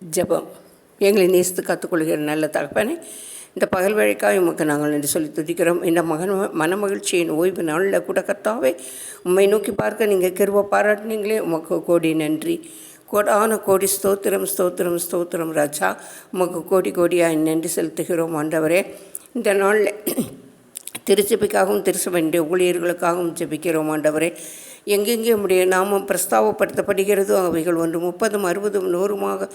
ஜெபம். எங்களை நேசித்து கற்றுக்கொள்கிற நல்ல தகப்பனே, இந்த பகல் வேளைக்காக உமக்கு நாங்கள் நன்றி சொல்லி துதிக்கிறோம். இந்த மனமகிழ்ச்சியின் ஓய்வு நாளில் கூட கர்த்தாவே உம்மை நோக்கி பார்க்க நீங்கள் கிருபை பாராட்டினீங்களே, உமக்கு கோடி நன்றி. கோடான கோடி ஸ்தோத்திரம் ஸ்தோத்திரம் ஸ்தோத்திரம் ராஜா. உமக்கு கோடி கோடியாக நன்றி செலுத்துகிறோம் ஆண்டவரே. இந்த நாளில் திருச்சபைக்காகவும் திருச்சபையுடைய ஊழியர்களுக்காகவும் ஜெபிக்கிறோம் ஆண்டவரே. எங்கெங்கே உம்முடைய நாமம் பிரஸ்தாபப்படுத்தப்படுகிறதோ அவைகள் 1 30 60 100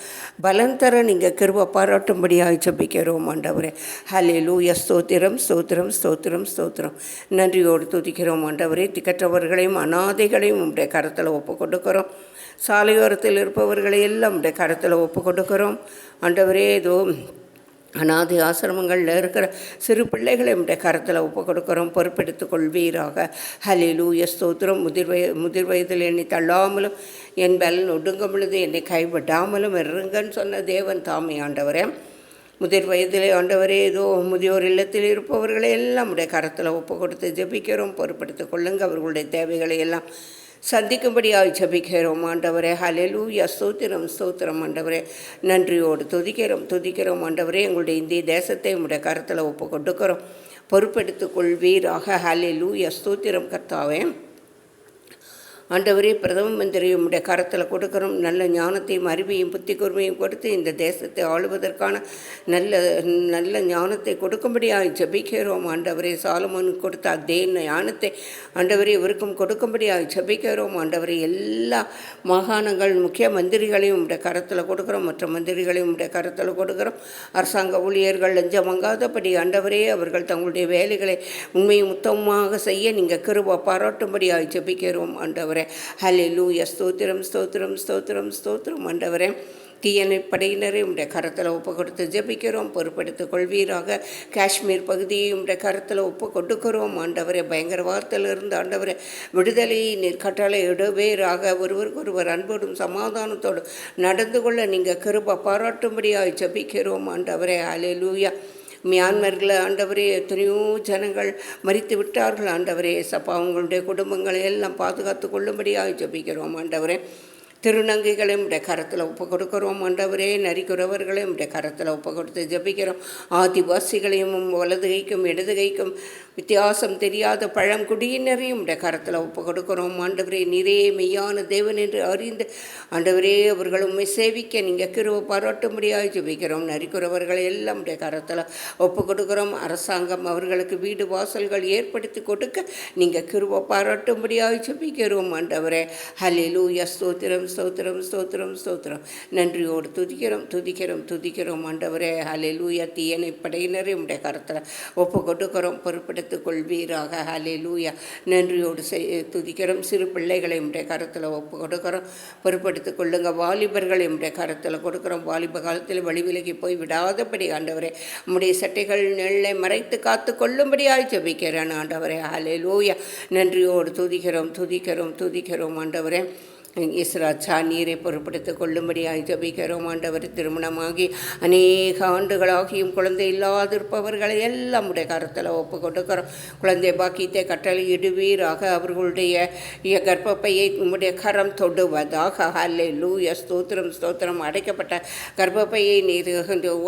பலன் தர நீங்கள் கிருபை பாராட்டும்படியாக ஜெபிக்கிறோம் ஆண்டவரே. ஹல்லேலூயா. ஸ்தோத்திரம் ஸ்தோத்திரம் ஸ்தோத்திரம் ஸ்தோத்திரம். நன்றியோடு துதிக்கிறோம் ஆண்டவரே. திக்கற்றவர்களையும் அனாதைகளையும் உம்முடைய கரத்தில் ஒப்பு கொடுக்கிறோம். சாலையோரத்தில் இருப்பவர்களை எல்லாம் உம்முடைய கரத்தில் ஒப்பு கொடுக்கிறோம் ஆண்டவரே. ஏதோ அநாதை ஆசிரமங்களில் இருக்கிற சிறு பிள்ளைகளை நம்முடைய கரத்தில் ஒப்பு கொடுக்குறோம். பொறுப்பெடுத்து கொள்வீராக. ஹல்லேலூயா. ஸ்தோத்திரம். முதிர் வயதில் என்னை தள்ளாமலும் என் பலன் ஒடுங்கும் பொழுது என்னை கைவிடாமலும் இருங்கன்னு சொன்ன தேவன் தாமே ஆண்டவரே. முதிர் வயதிலே ஆண்டவரே, ஏதோ முதியோர் இல்லத்தில் இருப்பவர்களை எல்லாம் நம்முடைய கரத்தில் ஒப்பு கொடுத்து ஜெபிக்கிறோம். பொறுப்பெடுத்து கொள்ளுங்க. அவர்களுடைய தேவைகளை எல்லாம் சந்திக்கும்படியாக ஜெபிக்கிறோம் ஆண்டவரே. ஹல்லேலூயா. ஸ்தோத்திரம் ஸ்தோத்திரம் ஆண்டவரே. நன்றியோடு துதிக்கிறோம் ஆண்டவரே. எங்களுடைய இந்திய தேசத்தை உங்களுடைய கரத்தில் ஒப்பு கொடுக்கிறோம். பொறுப்பெடுத்து கொள்வீராக. ஹல்லேலூயா. ஸ்தோத்திரம் கர்த்தாவே. ஆண்டவரே, பிரதம மந்திரியை உம்முடைய கரத்தில் கொடுக்கிறோம். நல்ல ஞானத்தையும் அறிவையும் புத்தி கூர்மையும் கொடுத்து இந்த தேசத்தை ஆளுவதற்கான நல்ல ஞானத்தை கொடுக்கும்படியாக ஜெபிக்கிறோம் ஆண்டவரே. சாலமோனுக்கு கொடுத்த அதே ஞானத்தை ஆண்டவரே இவருக்கும் கொடுக்கும்படியாக ஜெபிக்கிறோம் ஆண்டவரே. எல்லா மாகாணங்கள் முக்கிய மந்திரிகளையும் உம்முடைய கரத்தில் கொடுக்குறோம். மற்ற மந்திரிகளையும் உம்முடைய கரத்தில் கொடுக்குறோம். அரசாங்க ஊழியர்கள் லஞ்சம் வாங்காதபடி ஆண்டவரே அவர்கள் தங்களுடைய வேலைகளை உண்மையும் உத்தமமாக செய்ய நீங்கள் கிருபை பாராட்டும்படியாக ஜெபிக்கிறோம் ஆண்டவரே. ஹல்லேலூயா. ஸ்தோத்திரம் ஸ்தோத்திரம் ஸ்தோத்திரம் ஸ்தோத்திரம் ஆண்டவரே. தீயணை படையினரை உம்முடைய கரத்தில் ஒப்பு கொடுத்து ஜெபிக்கிறோம். பொறுப்பெடுத்து கொள்வீராக. காஷ்மீர் பகுதியை உம்முடைய கரத்தில் ஒப்பு கொடுக்கிறோம் ஆண்டவரே. பயங்கரவாதத்திலிருந்து ஆண்டவரே விடுதலையை நீர் கட்டளை இடுவீராக. ஒருவருக்கொருவர் அன்போடும் சமாதானத்தோடு நடந்து கொள்ள நீங்கள் கிருபை பாராட்டும்படியாக ஜெபிக்கிறோம் ஆண்டவரே. ஹல்லேலூயா. மியான்மரில் ஆண்டவரே எத்தனையோ ஜனங்கள் மரித்து விட்டார்கள் ஆண்டவரே. சப்பா அவங்களுடைய குடும்பங்களை எல்லாம் பாதுகாத்து கொள்ளும்படியாக ஜெபிக்கிறோம் ஆண்டவரே. திருநங்கைகளையும் உடைய கரத்தில் ஒப்பு கொடுக்கிறோம் ஆண்டவரே. நரிக்குறவர்களையும் உடைய கரத்தில் ஒப்பு கொடுத்து ஜெபிக்கிறோம். ஆதிவாசிகளையும் வலது கைக்கும் இடது கைக்கும் வித்தியாசம் தெரியாத பழங்குடியினரையும் உடைய கரத்தில் ஒப்பு கொடுக்கிறோம் ஆண்டவரே. நீரே மெய்யான தேவன் என்று அறிந்து ஆண்டவரே அவர்கள் உண்மை சேவிக்க நீங்கள் கிருபை பாராட்டும்படியாக ஜெபிக்கிறோம். நரிக்குறவர்களை எல்லாம் உடைய கரத்தில் ஒப்பு கொடுக்கிறோம். அரசாங்கம் அவர்களுக்கு வீடு வாசல்கள் ஏற்படுத்தி கொடுக்க நீங்கள் கிருபை பாராட்டும்படியாக ஜெபிக்கிறோம் ஆண்டவரே. ஹல்லேலூயா. ஸ்தோத்திரம் ஸ்தோத்திரம் ஸ்தோத்திரம் ஸ்தோத்திரம். நன்றியோடு துதிக்கிறோம் ஆண்டவரே. ஹல்லேலூயா. தீயணை படையினரை உடைய கரத்தில் ஒப்பு கொடுக்கிறோம். பொறுப்பெடுத்து கொள்வீராக. ஹல்லேலூயா. நன்றியோடு துதிக்கிறோம். சிறு பிள்ளைகளை உடைய கரத்தில் ஒப்பு கொடுக்கிறோம். பொறுப்பெடுத்து கொள்ளுங்க. வாலிபர்களை உடைய கரத்தில் கொடுக்கிறோம். வாலிப காலத்தில் வழிவிலகி போய் விடாதபடி ஆண்டவரே உம்முடைய சட்டைகள் நெல்லை மறைத்து காத்து கொள்ளும்படியாக ஜெபிக்கிறேன் ஆண்டவரே. ஹல்லேலூயா. நன்றியோடு துதிக்கிறோம் ஆண்டவரே. இஸ்ராச்சா நீரை பொறுப்படுத்தி கொள்ளும்படியாக ஜெபிக்கிறோம் ஆண்டவர். திருமணமாகி அநேக ஆண்டுகளாகியும் குழந்தை இல்லாதிருப்பவர்களை எல்லாம் உடைய கரத்தில் ஒப்பு கொடுக்கிறோம். குழந்தை பாக்கியத்தை கட்டளை இடுவீராக. அவர்களுடைய கர்ப்பப்பையை உம்முடைய கரம் தொடுவதாக. ஹல்லேலூயா. ஸ்தோத்திரம் ஸ்தோத்திரம். அடைக்கப்பட்ட கர்ப்பப்பையை நீர்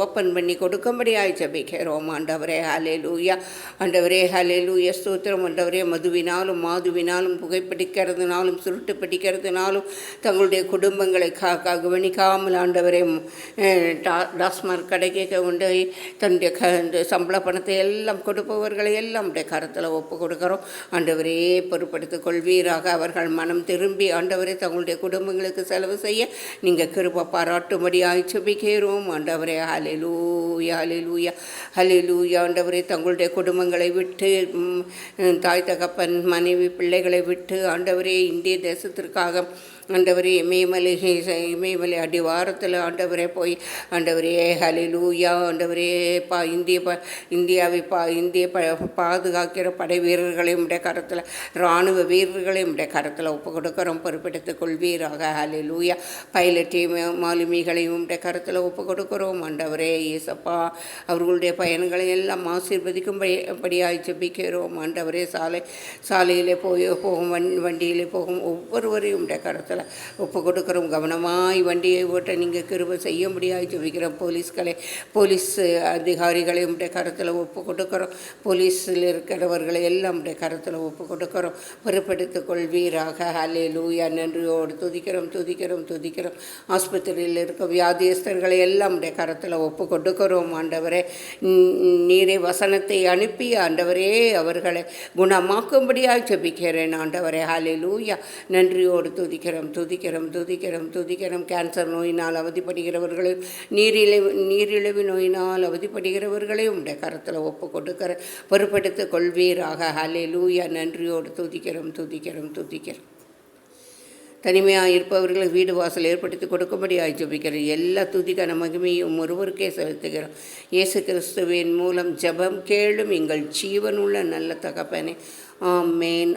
ஓப்பன் பண்ணி கொடுக்கும்படியாக ஜெபிக்கிறோம் ஆண்டவரே. ஹல்லேலூயா. ஆண்டவரே ஹல்லேலூயா. ஸ்தோத்திரம் ஆண்டவரே. மதுவினாலும் மாதுவினாலும் புகைப்பிடிக்கிறதுனாலும் சுருட்டு பிடிக்கிறதுனாலும் தங்களுடைய குடும்பங்களை கவனிக்காமல் ஆண்டவரே டாஸ்மார்க் கடைக்கு கொண்டு தன்னுடைய சம்பள பணத்தை எல்லாம் கொடுப்பவர்களை எல்லாம் உடைய கரத்தில் ஒப்பு கொடுக்கிறோம் ஆண்டவரே. பொறுப்படுத்திக் கொள்வீராக. அவர்கள் மனம் திரும்பி ஆண்டவரே தங்களுடைய குடும்பங்களுக்கு செலவு செய்ய நீங்கள் கிருபை பாராட்டும்படியாக ஜெபிக்கிறோம் ஆண்டவரே. ஹல்லேலூயா ஹல்லேலூயா ஹல்லேலூயா. ஆண்டவரே தங்களுடைய குடும்பங்களை விட்டு தாய் தகப்பன் மனைவி பிள்ளைகளை விட்டு ஆண்டவரே இந்திய தேசத்திற்காக ஆண்டவரே இமயமலை அடிவாரத்தில் ஆண்டவரே போய் ஆண்டவரே ஹல்லேலூயா ஆண்டவரே இந்தியாவை பாதுகாக்கிற படை வீரர்களையும் உடைய கரத்தில் இராணுவ வீரர்களையும் உடைய கரத்தில் ஒப்பு கொடுக்கிறோம். பொறுப்பெடுத்துக் கொள்வீராக. ஹல்லேலூயா. பைலட்டையும் மாலுமிகளையும் உடைய கரத்தில் ஒப்பு கொடுக்கிறோம் ஆண்டவரே. இயேசப்பா அவர்களுடைய பயணங்களை எல்லாம் ஆசீர்வதிக்கும்படியாக ஜெபிக்கிறோம் ஆண்டவரே. சாலையிலே போகும் வண்டியிலே போகும் ஒவ்வொருவரையும் உடைய கரத்தில் கரத்தில் ஒப்பு கொடுக்குறோம். கவனமாய் வண்டியை ஓட்ட நீங்கள் கிருபை செய்ய முடியாது ஜெபிக்கிறோம். போலீஸ் அதிகாரிகளை உடைய கரத்தில் ஒப்பு கொடுக்குறோம். போலீஸில் இருக்கிறவர்களை எல்லாம் உடைய கரத்தில் ஒப்பு கொடுக்குறோம். பொறுப்படுத்திக் கொள்வீராக. ஹல்லேலூயா. நன்றியோடு துதிக்கிறோம். ஆஸ்பத்திரியில் இருக்க வியாதியஸ்தர்களை எல்லாம் உடைய கரத்தில் ஒப்பு கொடுக்கிறோம். ஆண்டவரே, நீரே வசனத்தை அனுப்பி ஆண்டவரே அவர்களை குணமாக்கும்படியாக ஜெபிக்கிறேன். ஆண்டவரே, ஹல்லேலூயா. நன்றியோடு துதிக்கிறோம். கேன்சர் நோயினால் அவதிப்படுகிறவர்களையும் நீரிழிவு நோயினால் அவதிப்படுகிறவர்களையும் உடைய கரத்தில் ஒப்பு கொடுக்கிற பொறுப்படுத்திக் கொள்வீராக. ஹல்லேலூயா. நன்றியோடு துதிக்கிறோம். தனிமையாக இருப்பவர்கள் வீடு வாசல் ஏற்படுத்தி கொடுக்கும்படியாக ஜெபிக்கிறோம். எல்லா துதிக்கான மகிமையும் ஒருவருக்கே செலுத்துகிறோம். இயேசு கிறிஸ்துவின் மூலம் ஜெபம் கேளும் எங்கள் ஜீவனுள்ள நல்ல தகப்பனே. ஆமேன்.